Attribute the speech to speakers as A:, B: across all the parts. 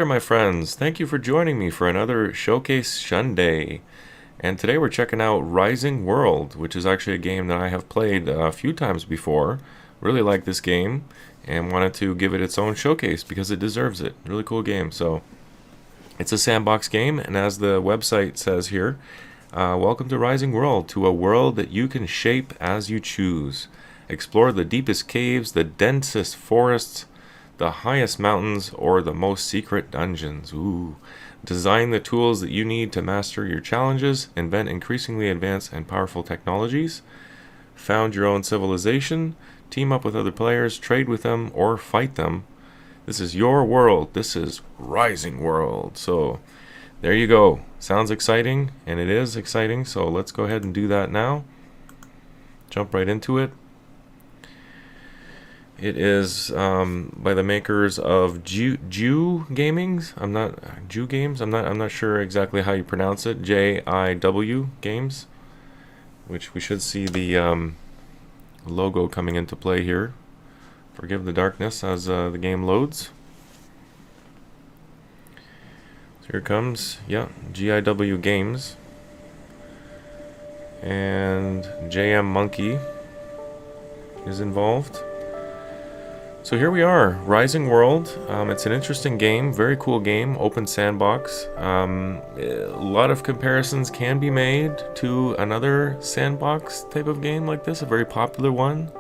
A: there, my friends. Thank you for joining me for another Showcase Shunday. And today we're checking out Rising World, which is actually a game that I have played a few times before. Really like this game and wanted to give it its own showcase because it deserves it. Really cool game. So it's a sandbox game, and as the website says here, welcome to Rising World, to a world that you can shape as you choose. Explore the deepest caves, the densest forests, the highest mountains, or the most secret dungeons. Ooh. Design the tools that you need to master your challenges, invent increasingly advanced and powerful technologies, found your own civilization, team up with other players, trade with them, or fight them. This is your world. This is Rising World. So there you go. Sounds exciting, and it is exciting. So let's go ahead and do that now. Jump right into it. It is by the makers of Jew Gamings. Jew Games. I'm not sure exactly how you pronounce it. JIW Games, which we should see the logo coming into play here. Forgive the darkness as the game loads. So here it comes. Yeah, GIW Games and JM Monkey is involved. So here we are, Rising World. It's an interesting game, very cool game, open sandbox. A lot of comparisons can be made to another sandbox type of game like this, a very popular one,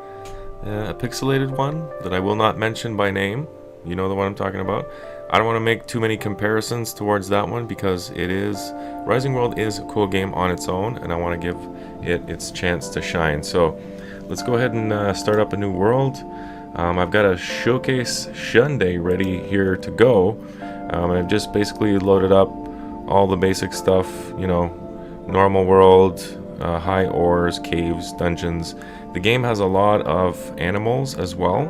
A: a pixelated one that I will not mention by name. You know the one I'm talking about. I don't want to make too many comparisons towards that one because Rising World is a cool game on its own, and I want to give it its chance to shine. So let's go ahead and start up a new world. I've got a Showcase Shunday ready here to go. I've just basically loaded up all the basic stuff, you know, normal world, high ores, caves, dungeons. The game has a lot of animals as well,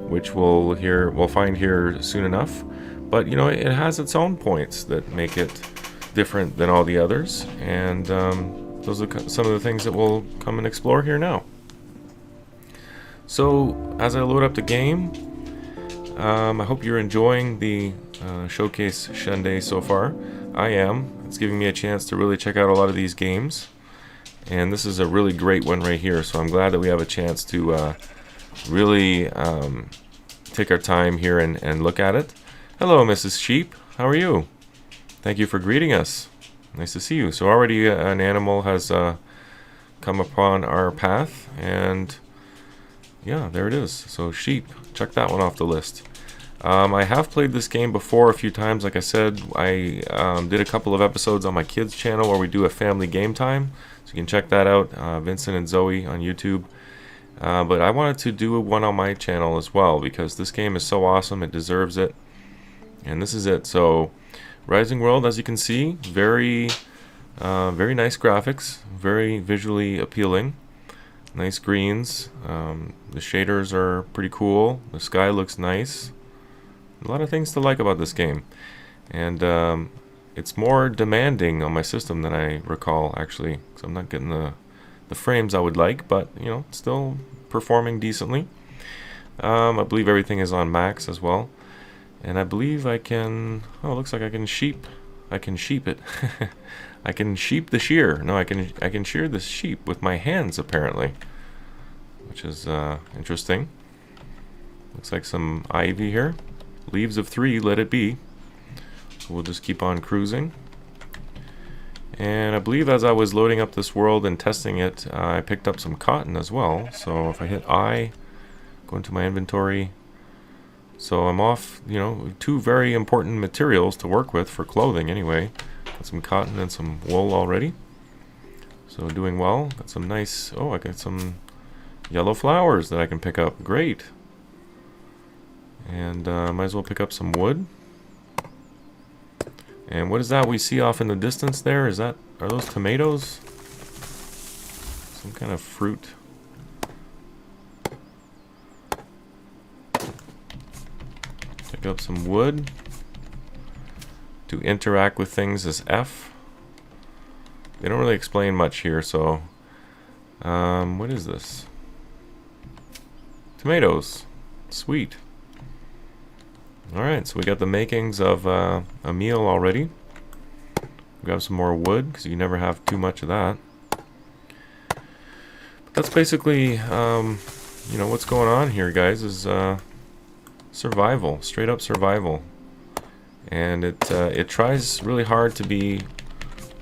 A: which we'll find here soon enough. But you know, it has its own points that make it different than all the others, and those are some of the things that we'll come and explore here now. So, as I load up the game, I hope you're enjoying the Showcase Shunday so far. I am. It's giving me a chance to really check out a lot of these games. And this is a really great one right here, so I'm glad that we have a chance to really take our time here and look at it. Hello, Mrs. Sheep. How are you? Thank you for greeting us. Nice to see you. So already an animal has come upon our path, and yeah, there it is. So sheep, check that one off the list. I have played this game before a few times. Like I said, I did a couple of episodes on my kids' channel where we do a family game time. So you can check that out, Vincent and Zoe on YouTube. But I wanted to do one on my channel as well because this game is so awesome. It deserves it. And this is it. So Rising World, as you can see, very nice graphics, very visually appealing. Nice greens. The shaders are pretty cool. The sky looks nice. A lot of things to like about this game. And it's more demanding on my system than I recall, actually. So I'm not getting the frames I would like, but, you know, still performing decently. I believe everything is on max as well. And I believe I can... Oh, it looks like I can sheep it. I can sheep the shear. No, I can shear the sheep with my hands, apparently, which is interesting. Looks like some ivy here. Leaves of 3, let it be. So we'll just keep on cruising. And I believe as I was loading up this world and testing it, I picked up some cotton as well. So if I hit I, go into my inventory. So I'm off, you know, 2 very important materials to work with for clothing anyway. Got some cotton and some wool already. So doing well. Got some nice... Oh, I got some yellow flowers that I can pick up. Great. And might as well pick up some wood. And what is that we see off in the distance there? Are those tomatoes? Some kind of fruit. Pick up some wood. To interact with things is F. They don't really explain much here, so what is this? Tomatoes. Sweet. Alright, so we got the makings of a meal already. We got some more wood, because you never have too much of that. But that's basically, you know, what's going on here, guys, is survival, straight up survival. And it tries really hard to be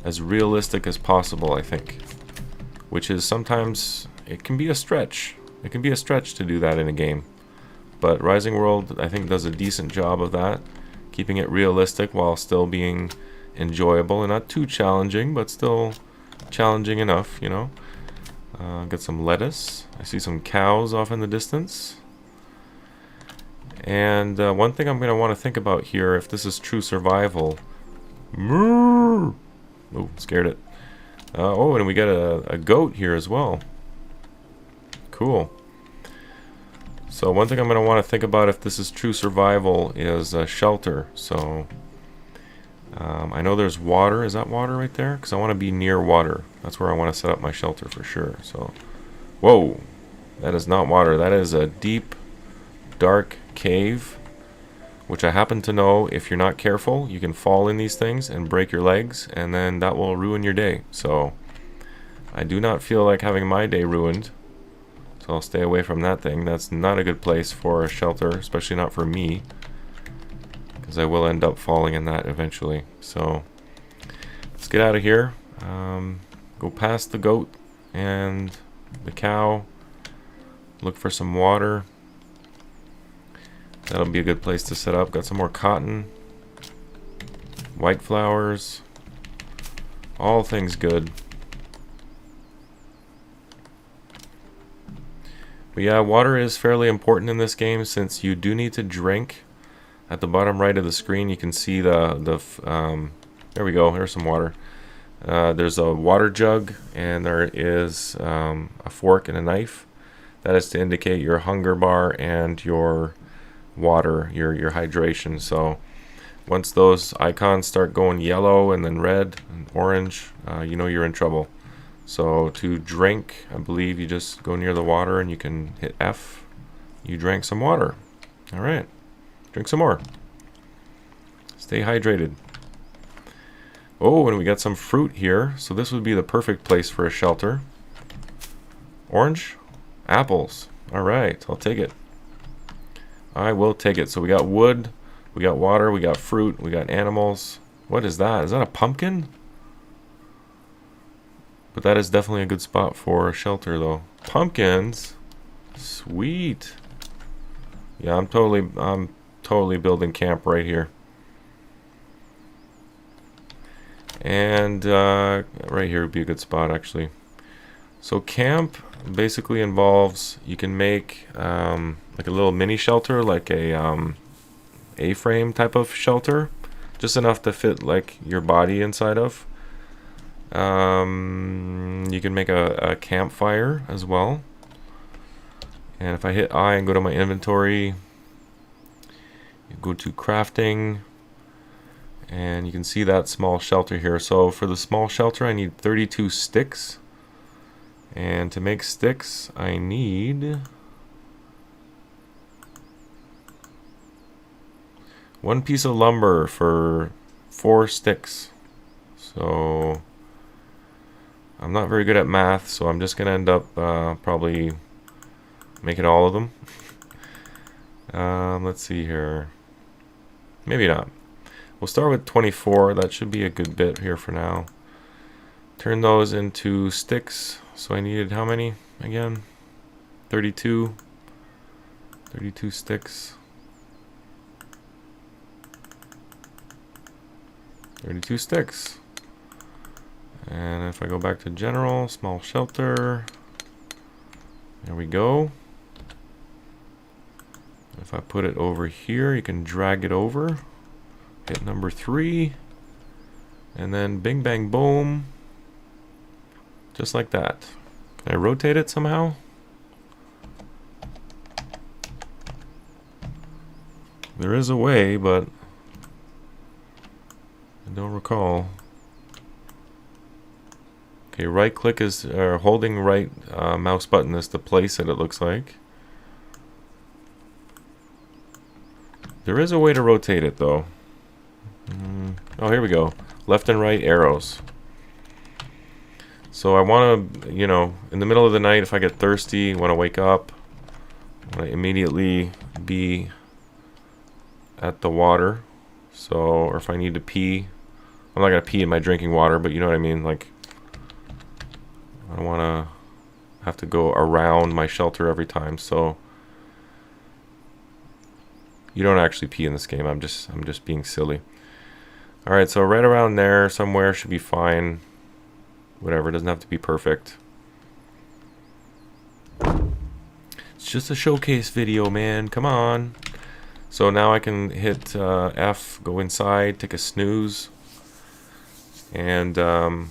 A: as realistic as possible, I think. Which is sometimes, it can be a stretch. It can be a stretch to do that in a game. But Rising World, I think, does a decent job of that, keeping it realistic while still being enjoyable and not too challenging, but still challenging enough, you know. Get some lettuce. I see some cows off in the distance. And one thing I'm going to want to think about here, if this is true survival. Oh, scared it. Oh, and we got a goat here as well. Cool. So one thing I'm going to want to think about if this is true survival is shelter. So I know there's water. Is that water right there? Because I want to be near water. That's where I want to set up my shelter for sure. So, whoa, that is not water. That is a deep, dark cave, which I happen to know if you're not careful, you can fall in these things and break your legs, and then that will ruin your day. So I do not feel like having my day ruined. So I'll stay away from that thing. That's not a good place for a shelter, especially not for me, because I will end up falling in that eventually. So let's get out of here. Go past the goat and the cow. Look for some water. That'll be a good place to set up. Got some more cotton. White flowers. All things good. But yeah, water is fairly important in this game since you do need to drink. At the bottom right of the screen you can see there we go, there's some water. There's a water jug and there is a fork and a knife. That is to indicate your hunger bar and your water, your hydration. So once those icons start going yellow and then red and orange, you know you're in trouble. So to drink, I believe you just go near the water and you can hit F. You drank some water. Alright, drink some more. Stay hydrated. Oh, and we got some fruit here. So this would be the perfect place for a shelter. Orange? Apples. Alright, I'll take it. I will take it. So we got wood, we got water, we got fruit, we got animals. What is that? Is that a pumpkin? But that is definitely a good spot for a shelter though. Pumpkins? Sweet. Yeah, I'm totally building camp right here. And right here would be a good spot actually. So camp basically involves, you can make like a little mini shelter, like a A-frame type of shelter, just enough to fit like your body inside of. You can make a campfire as well. And if I hit I and go to my inventory, you go to crafting, and you can see that small shelter here. So for the small shelter I need 32 sticks. And to make sticks, I need 1 piece of lumber for 4 sticks. So I'm not very good at math, so I'm just gonna end up probably making all of them. Let's see here. Maybe not. We'll start with 24. That should be a good bit here for now. Turn those into sticks. So I needed how many again? 32. 32 sticks. 32 sticks. And if I go back to general, small shelter, there we go. If I put it over here, you can drag it over, hit number 3, and then bing bang boom, just like that. Can I rotate it somehow? There is a way, but I don't recall. Okay, right click is, holding right mouse button is to place it, it looks like. There is a way to rotate it though. Oh, here we go. Left and right arrows. So I want to, you know, in the middle of the night, if I get thirsty, want to wake up, want to immediately be at the water. So, or if I need to pee, I'm not going to pee in my drinking water, but you know what I mean? Like, I don't want to have to go around my shelter every time. So, you don't actually pee in this game. I'm just being silly. All right, so right around there somewhere should be fine. Whatever, it doesn't have to be perfect. It's just a showcase video, man. Come on. So now I can hit F, go inside, take a snooze, and I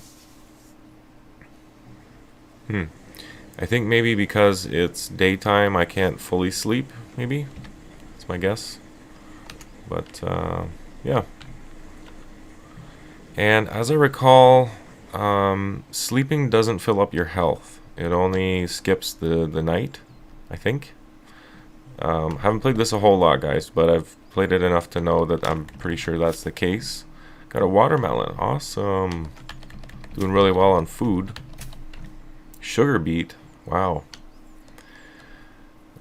A: think maybe because it's daytime, I can't fully sleep. Maybe that's my guess. But yeah. And as I recall, sleeping doesn't fill up your health. It only skips the night, I think. Haven't played this a whole lot, guys, but I've played it enough to know that I'm pretty sure that's the case. Got a watermelon. Awesome. Doing really well on food. Sugar beet. Wow.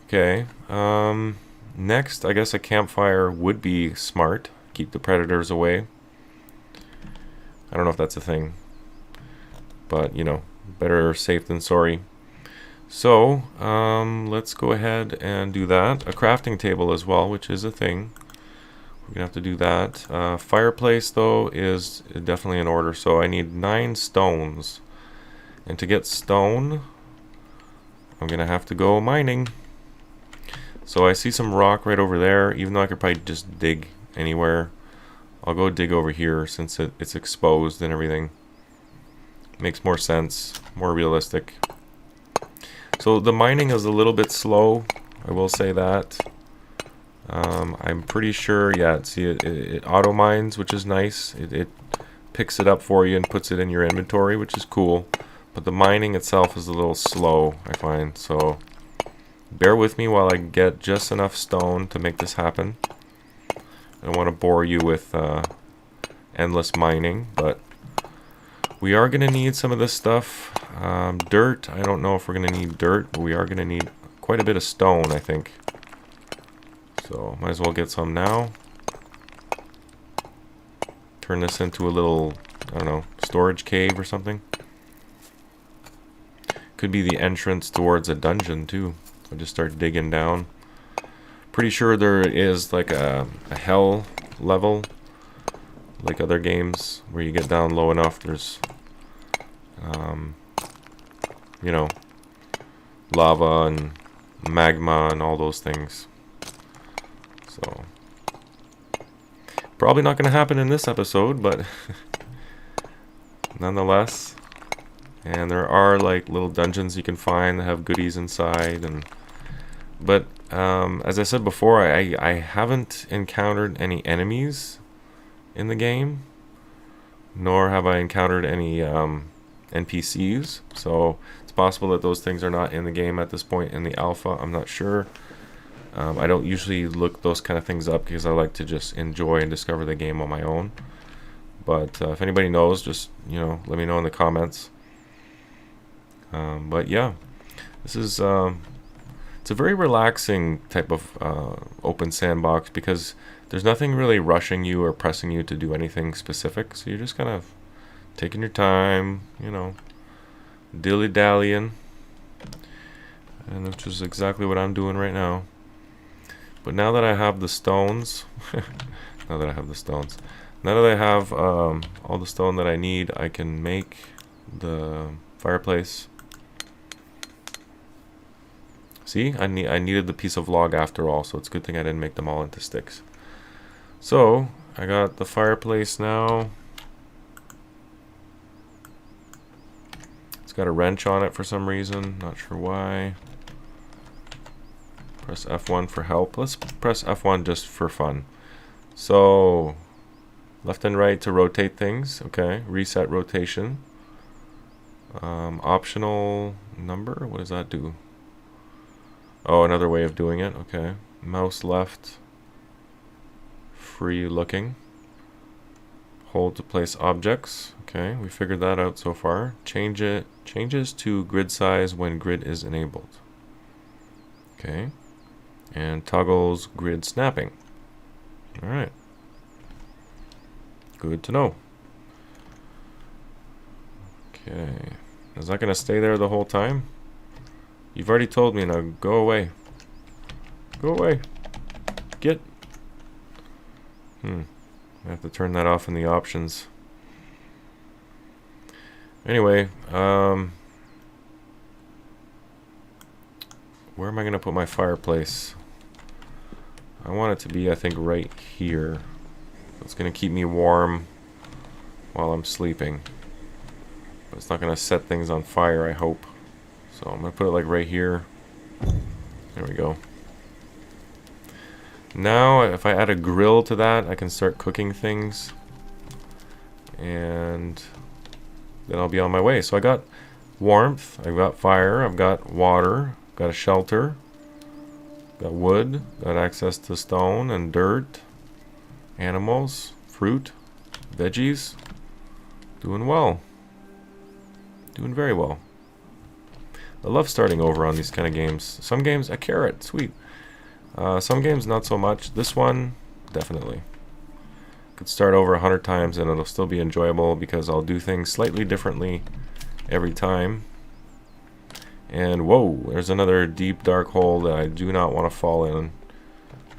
A: Okay. Next, I guess a campfire would be smart. Keep the predators away. I don't know if that's a thing. But, you know, better safe than sorry. So, let's go ahead and do that. A crafting table as well, which is a thing. We're going to have to do that. Fireplace, though, is definitely in order. So I need 9 stones. And to get stone, I'm going to have to go mining. So I see some rock right over there. Even though I could probably just dig anywhere, I'll go dig over here since it's exposed and everything. Makes more sense, more realistic. So the mining is a little bit slow, I will say that. I'm pretty sure, yeah, see it auto mines, which is nice. It picks it up for you and puts it in your inventory, which is cool. But the mining itself is a little slow, I find. So bear with me while I get just enough stone to make this happen. I don't want to bore you with endless mining, but we are going to need some of this stuff. Dirt, I don't know if we're going to need dirt, but we are going to need quite a bit of stone, I think. So, might as well get some now. Turn this into a little, I don't know, storage cave or something. Could be the entrance towards a dungeon, too. I'll just start digging down. Pretty sure there is like a hell level, like other games, where you get down low enough, there's you know, lava and magma and all those things. So probably not going to happen in this episode, but nonetheless. And there are like little dungeons you can find that have goodies inside, and but as I said before, I haven't encountered any enemies in the game, nor have I encountered any NPCs. So it's possible that those things are not in the game at this point in the alpha. I'm not sure. I don't usually look those kind of things up because I like to just enjoy and discover the game on my own. But if anybody knows, just, you know, let me know in the comments. But yeah, this is it's a very relaxing type of open sandbox because there's nothing really rushing you or pressing you to do anything specific. So you're just kind of taking your time, you know, dilly-dallying, and which is exactly what I'm doing right now. But now that I have the stones, now that I have all the stone that I need, I can make the fireplace. See, I needed the piece of log after all, so it's a good thing I didn't make them all into sticks. So I got the fireplace now. It's got a wrench on it for some reason, not sure why. Press F1 for help. Let's press F1 just for fun. So left and right to rotate things. Okay, reset rotation. Optional number, what does that do? Oh, another way of doing it. Okay, mouse left. free looking. Hold to place objects. Okay, we figured that out so far. Changes to grid size when grid is enabled. Okay. And toggles grid snapping. Alright. Good to know. Okay. Is that going to stay there the whole time? You've already told me, now go away. Go away. Get. I have to turn that off in the options. Anyway, where am I going to put my fireplace? I want it to be, I think, right here. It's going to keep me warm while I'm sleeping. But it's not going to set things on fire, I hope. So I'm going to put it like right here. There we go. Now, if I add a grill to that, I can start cooking things. And then I'll be on my way. So I got warmth, I've got fire, I've got water, I've got a shelter, got wood, got access to stone and dirt, animals, fruit, veggies. Doing well. Doing very well. I love starting over on these kind of games. Some games, a carrot, sweet. Some games, not so much. This one, definitely. Could start over 100 times and it'll still be enjoyable because I'll do things slightly differently every time. And whoa, there's another deep dark hole that I do not want to fall in.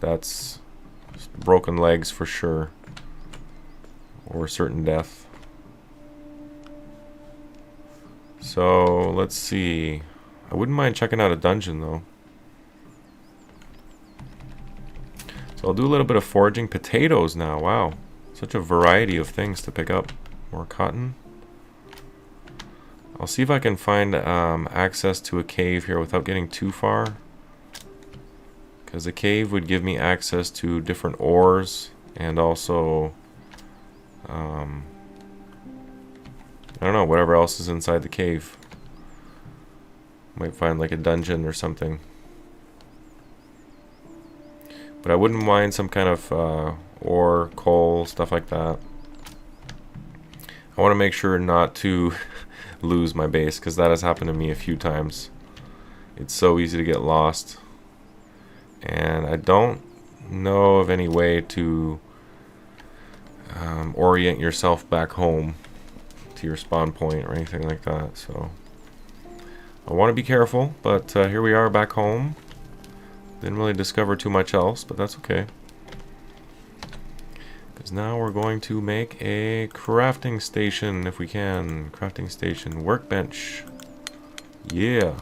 A: That's broken legs for sure. Or certain death. So, let's see. I wouldn't mind checking out a dungeon though. So I'll do a little bit of foraging. Potatoes now, wow. Such a variety of things to pick up. More cotton. I'll see if I can find access to a cave here without getting too far. Because a cave would give me access to different ores and also, I don't know, whatever else is inside the cave. Might find like a dungeon or something. But I wouldn't mind some kind of ore, coal, stuff like that. I want to make sure not to lose my base, because that has happened to me a few times. It's so easy to get lost. And I don't know of any way to orient yourself back home to your spawn point or anything like that. So I want to be careful, but here we are back home. Didn't really discover too much else, but that's okay. Because now we're going to make a crafting station, if we can. Crafting station, workbench. Yeah.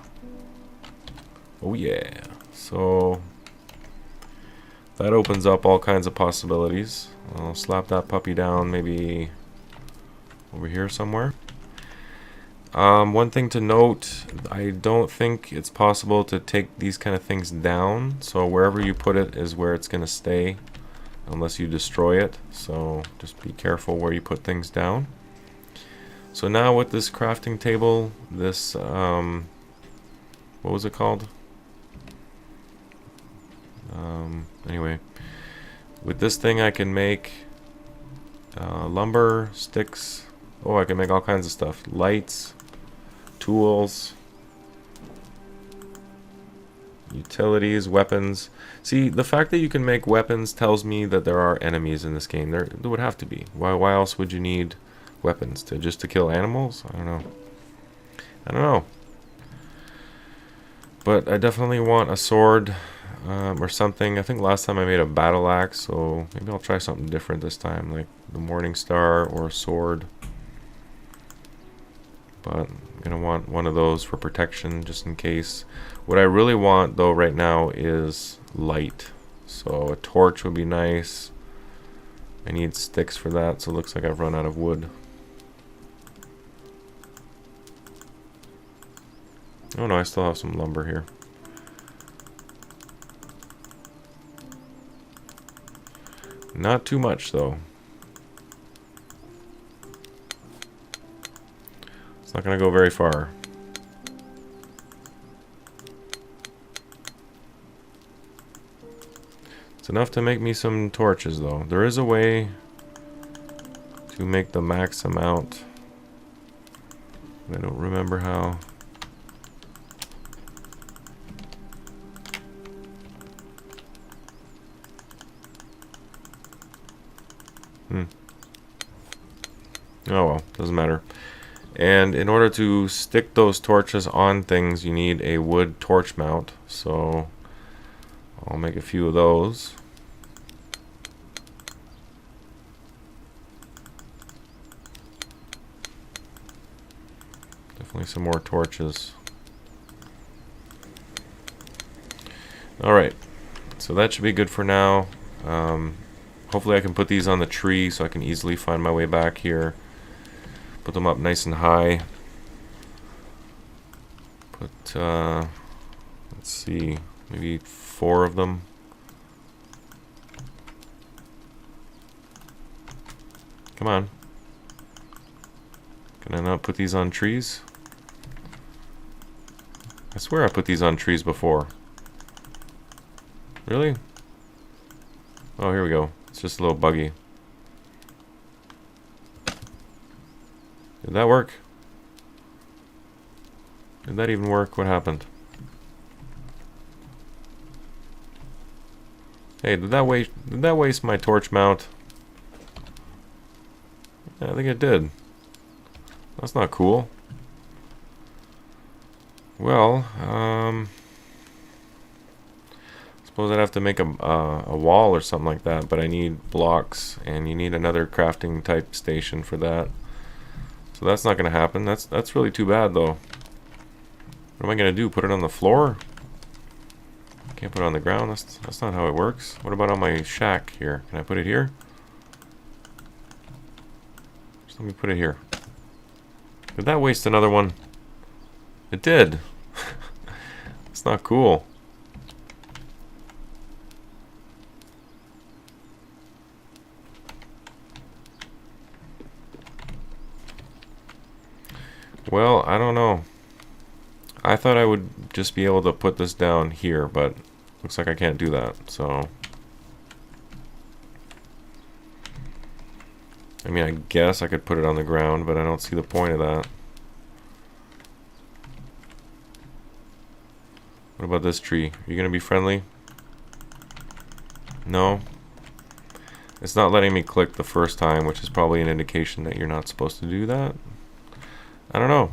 A: Oh yeah. So that opens up all kinds of possibilities. I'll slap that puppy down maybe over here somewhere. One thing to note, I don't think it's possible to take these kind of things down, so wherever you put it is where it's going to stay unless you destroy it, so just be careful where you put things down. So now with this crafting table, this what was it called? Anyway, with this thing I can make lumber, sticks, oh, I can make all kinds of stuff, lights, tools, utilities, weapons. See, the fact that you can make weapons tells me that there are enemies in this game. There would have to be. Why else would you need weapons? Just to kill animals? I don't know. I don't know. But I definitely want a sword or something. I think last time I made a battle axe, so maybe I'll try something different this time, like the Morning Star or a sword. But I'm going to want one of those for protection just in case. What I really want though right now is light. So a torch would be nice. I need sticks for that, so it looks like I've run out of wood. Oh no, I still have some lumber here. Not too much though. It's not going to go very far. It's enough to make me some torches, though. There is a way to make the max amount. I don't remember how. Oh well, doesn't matter. And in order to stick those torches on things, you need a wood torch mount. So I'll make a few of those. Definitely some more torches. Alright, so that should be good for now. Hopefully I can put these on the tree so I can easily find my way back here. Put them up nice and high. Put, let's see, maybe 4 of them. Come on. Can I not put these on trees? I swear I put these on trees before. Really? Oh, here we go. It's just a little buggy. Did that work? Did that even work? What happened? Hey, did that waste my torch mount? Yeah, I think it did. That's not cool. Well, suppose I'd have to make a wall or something like that, but I need blocks, and you need another crafting type station for that. So that's not going to happen. That's really too bad, though. What am I going to do? Put it on the floor? Can't put it on the ground. That's not how it works. What about on my shack here? Can I put it here? Just let me put it here. Did that waste another one? It did. It's not cool. Well, I don't know. I thought I would just be able to put this down here, but looks like I can't do that, so... I mean, I guess I could put it on the ground, but I don't see the point of that. What about this tree? Are you gonna be friendly? No? It's not letting me click the first time, which is probably an indication that you're not supposed to do that. I don't know.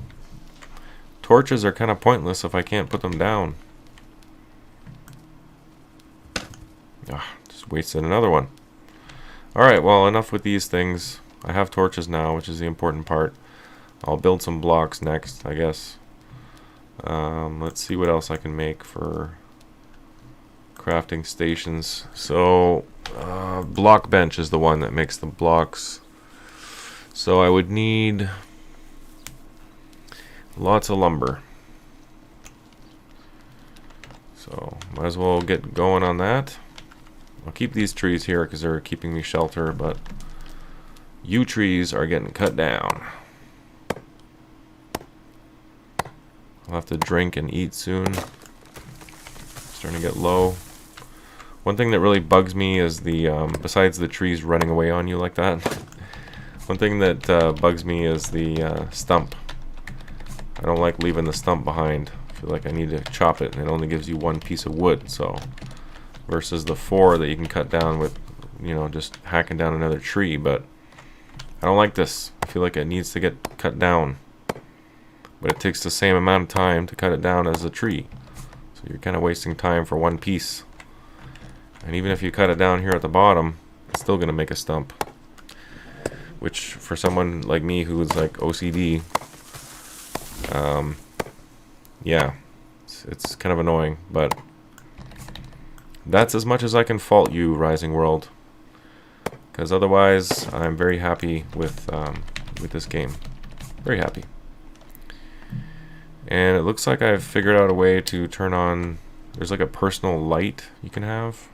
A: Torches are kind of pointless if I can't put them down. Just wasted another one. Alright, well, enough with these things. I have torches now, which is the important part. I'll build some blocks next, I guess. Let's see what else I can make for crafting stations. So, block bench is the one that makes the blocks. So I would need lots of lumber. So, might as well get going on that. I'll keep these trees here because they're keeping me shelter, but you trees are getting cut down. I'll have to drink and eat soon. Starting to get low. One thing that really bugs me is the, besides the trees running away on you like that, one thing that bugs me is the stump. I don't like leaving the stump behind. I feel like I need to chop it, and it only gives you one piece of wood, so versus the 4 that you can cut down with, you know, just hacking down another tree. But I don't like this. I feel like it needs to get cut down, but it takes the same amount of time to cut it down as a tree, so you're kind of wasting time for one piece. And even if you cut it down here at the bottom, it's still gonna make a stump, which for someone like me who's like OCD, yeah, it's kind of annoying, but that's as much as I can fault you, Rising World, because otherwise I'm very happy with this game. Very happy. And it looks like I've figured out a way to turn on, there's like a personal light you can have,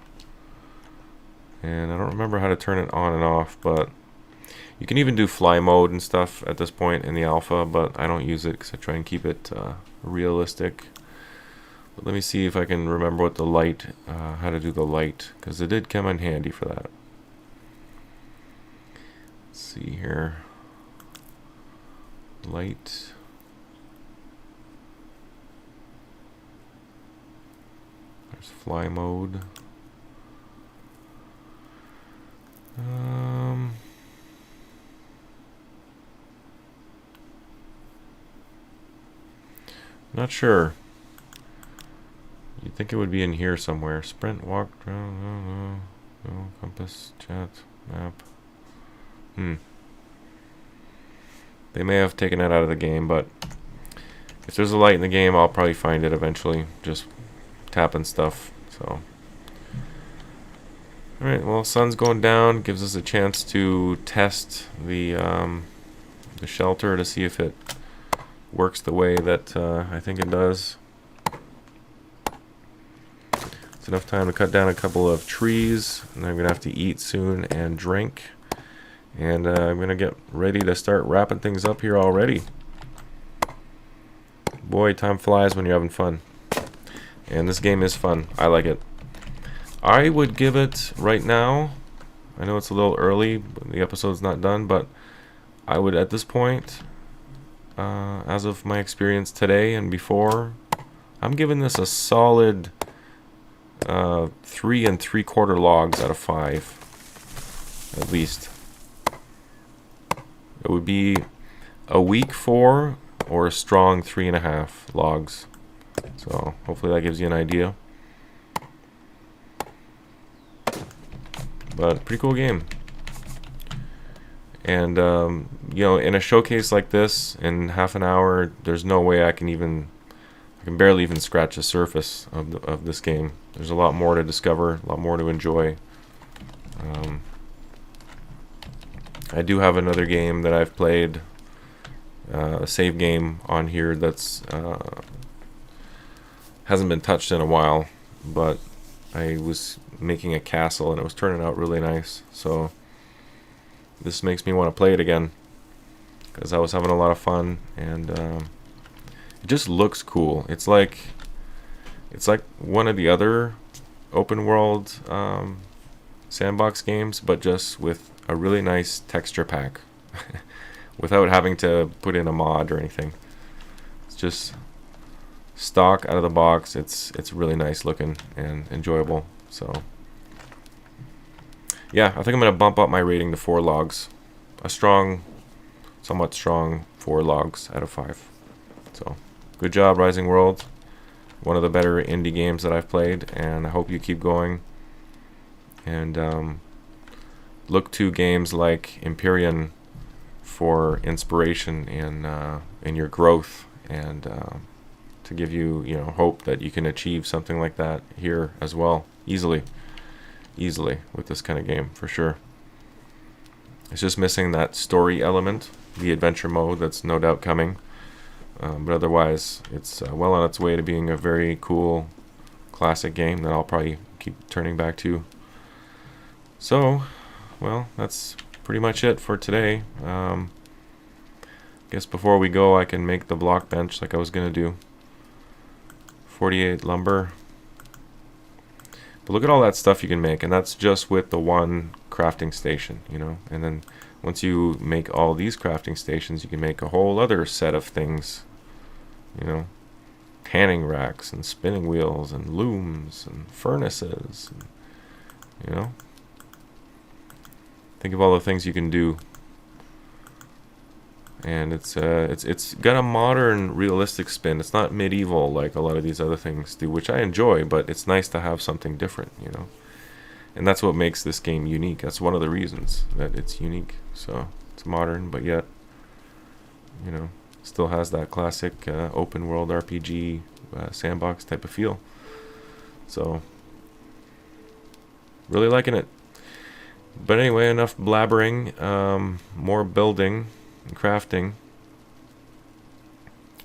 A: and I don't remember how to turn it on and off, but you can even do fly mode and stuff at this point in the alpha, but I don't use it because I try and keep it realistic. But let me see if I can remember what the light, how to do the light, because it did come in handy for that. Let's see here. Light. There's fly mode. Not sure. You'd think it would be in here somewhere. Sprint, walk, no, compass, chat, map. They may have taken it out of the game, but if there's a light in the game, I'll probably find it eventually. Just tapping stuff. So, all right. Well, sun's going down. Gives us a chance to test the shelter to see if it works the way that I think it does. It's enough time to cut down a couple of trees, and I'm gonna have to eat soon and drink. And I'm gonna get ready to start wrapping things up here already. Boy, time flies when you're having fun. And this game is fun. I like it. I would give it right now, I know it's a little early, the episode's not done, but I would at this point, as of my experience today and before, I'm giving this a solid 3 3/4 logs out of 5, at least. It would be a weak 4 or a strong 3.5 logs. So hopefully that gives you an idea. But pretty cool game. And you know, in a showcase like this, in half an hour, there's no way I can barely even scratch the surface of this game. There's a lot more to discover, a lot more to enjoy. I do have another game that I've played, a save game on here that's hasn't been touched in a while, but I was making a castle and it was turning out really nice. So this makes me want to play it again because I was having a lot of fun, and it just looks cool. It's like one of the other open world sandbox games, but just with a really nice texture pack without having to put in a mod or anything. It's just stock out of the box. It's really nice looking and enjoyable. So yeah, I think I'm gonna bump up my rating to 4 logs. A strong, somewhat strong 4 logs out of 5. So good job, Rising World. One of the better indie games that I've played, and I hope you keep going. And look to games like Empyrean for inspiration in your growth, and to give you hope that you can achieve something like that here as well, easily with this kind of game for sure. It's just missing that story element, the adventure mode that's no doubt coming, but otherwise it's well on its way to being a very cool classic game that I'll probably keep turning back to. So, well, that's pretty much it for today. Guess before we go, I can make the block bench like I was gonna do. 48 lumber. But look at all that stuff you can make, and that's just with the one crafting station, and then once you make all these crafting stations, you can make a whole other set of things, tanning racks and spinning wheels and looms and furnaces, and, think of all the things you can do. And it's got a modern, realistic spin. It's not medieval like a lot of these other things do, which I enjoy, but it's nice to have something different, And that's what makes this game unique. That's one of the reasons that it's unique. So it's modern, but yet, still has that classic open world RPG sandbox type of feel. So really liking it. But anyway, enough blabbering. More building and crafting.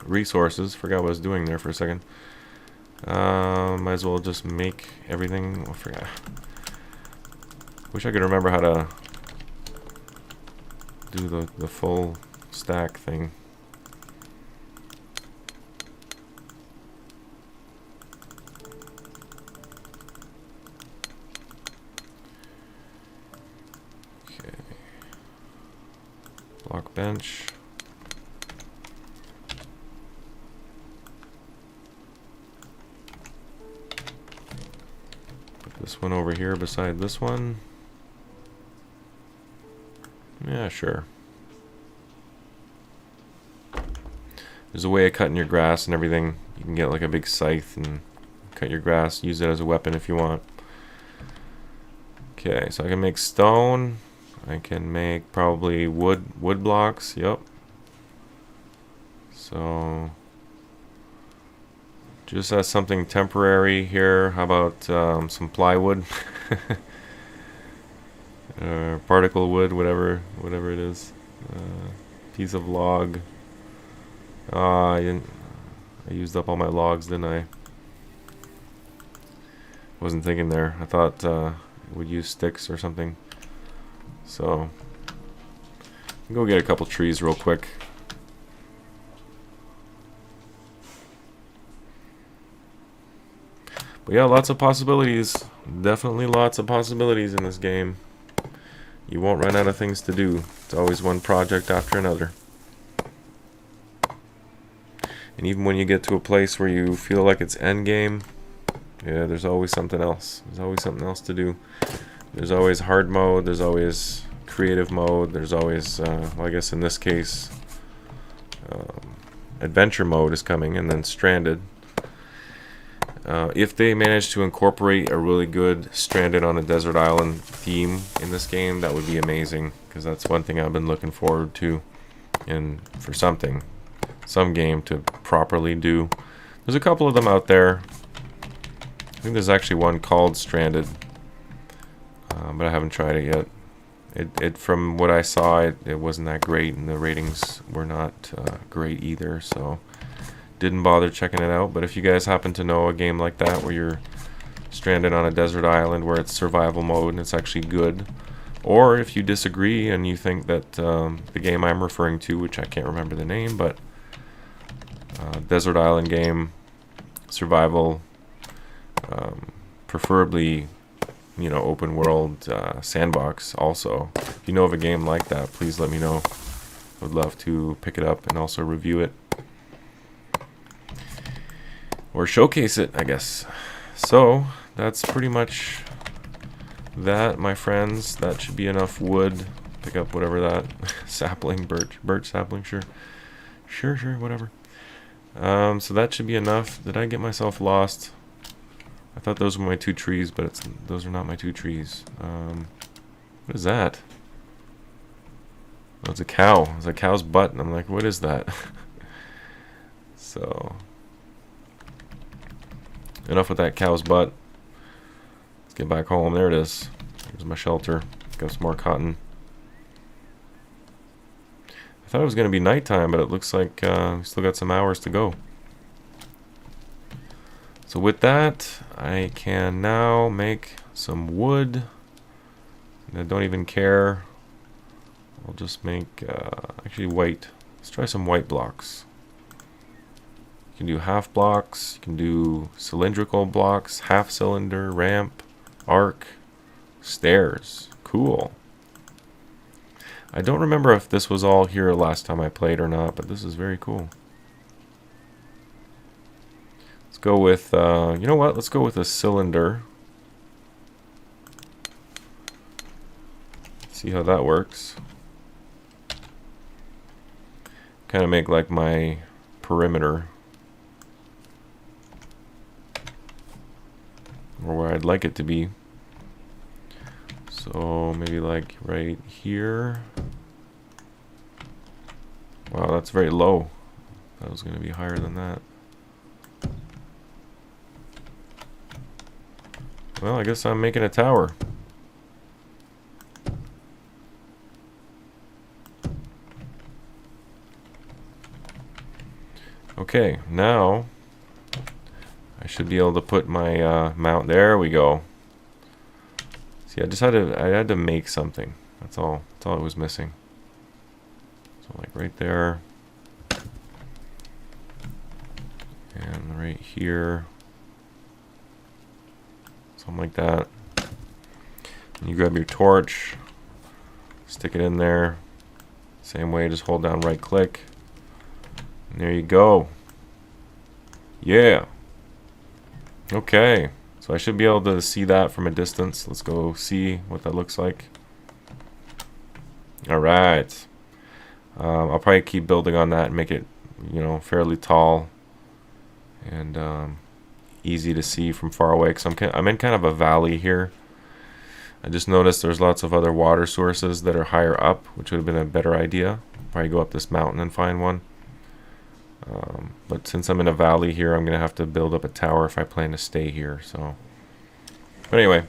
A: Resources. Forgot what I was doing there for a second. Might as well just make everything. I forgot. Wish I could remember how to do the full stack thing. Bench. Put this one over here beside this one. Yeah, sure. There's a way of cutting your grass and everything. You can get like a big scythe and cut your grass, use it as a weapon if you want. Okay, so I can make stone. I can make probably wood blocks. Yep. So just as something temporary here, how about some plywood? Particle wood, whatever it is. Piece of log. I used up all my logs, didn't I? Wasn't thinking there. I thought would use sticks or something. So go get a couple trees real quick. But yeah, lots of possibilities. Definitely lots of possibilities in this game. You won't run out of things to do. It's always one project after another. And even when you get to a place where you feel like it's endgame, yeah, there's always something else. There's always something else to do. There's always hard mode. There's always creative mode. There's always, well, I guess in this case, adventure mode is coming, and then stranded. If they manage to incorporate a really good stranded on a desert island theme in this game, that would be amazing, because that's one thing I've been looking forward to, and for some game to properly do. There's a couple of them out there. I think there's actually one called Stranded, but I haven't tried it yet. It from what I saw, it wasn't that great, and the ratings were not great either, so didn't bother checking it out. But if you guys happen to know a game like that where you're stranded on a desert island where it's survival mode and it's actually good, or if you disagree and you think that the game I'm referring to, which I can't remember the name, but desert island game, survival, preferably, you know, open world, sandbox also. If you know of a game like that, please let me know. I would love to pick it up and also review it. Or showcase it, I guess. So, that's pretty much that, my friends. That should be enough wood. Pick up whatever that sapling, birch sapling, sure, whatever. So that should be enough. Did I get myself lost? I thought those were my two trees, but those are not my two trees. What is that? Oh, it's a cow. It's a cow's butt, and I'm like, what is that? So enough with that cow's butt. Let's get back home. There it is. There's my shelter. Got some more cotton. I thought it was going to be nighttime, but it looks like we still got some hours to go. So with that, I can now make some wood. And I don't even care. I'll just make, actually white. Let's try some white blocks. You can do half blocks, you can do cylindrical blocks, half cylinder, ramp, arc, stairs. Cool. I don't remember if this was all here last time I played or not, but this is very cool. Let's go with, you know what, let's go with a cylinder. See how that works. Kind of make like my perimeter, or where I'd like it to be. So maybe like right here. Wow, that's very low. That was going to be higher than that. Well, I guess I'm making a tower. Okay, now I should be able to put my mount. There we go. See, I had to make something. That's all it was missing. So like right there, and right here, something like that. And you grab your torch, stick it in there, Same way, just hold down right click. And there you go. Yeah. Okay. So I should be able to see that from a distance. Let's go see what that looks like. Alright. I'll probably keep building on that and make it, you know, fairly tall and easy to see from far away, because I'm in kind of a valley here. I just noticed there's lots of other water sources that are higher up, which would have been a better idea. Probably go up this mountain and find one. But since I'm in a valley here, I'm going to have to build up a tower if I plan to stay here. But anyway,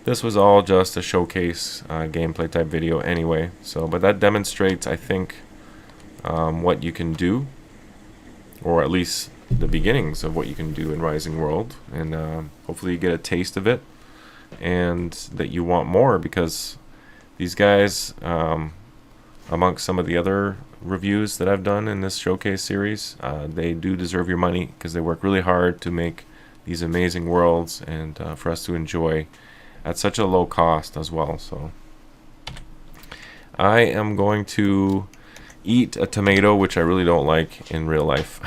A: this was all just a showcase gameplay type video anyway. But that demonstrates, I think, what you can do, or at least the beginnings of what you can do in Rising World, and hopefully you get a taste of it and that you want more, because these guys, amongst some of the other reviews that I've done in this showcase series, they do deserve your money, because they work really hard to make these amazing worlds and for us to enjoy at such a low cost as well. So I am going to eat a tomato, which I really don't like in real life.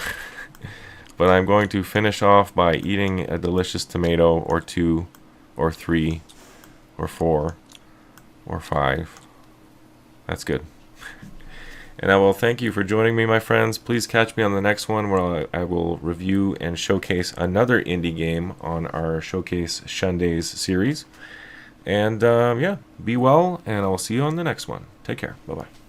A: But I'm going to finish off by eating a delicious tomato, or 2, or 3, or 4, or 5. That's good. And I will thank you for joining me, my friends. Please catch me on the next one, where I will review and showcase another indie game on our Showcase Shundays series. And yeah, be well, and I will see you on the next one. Take care. Bye-bye.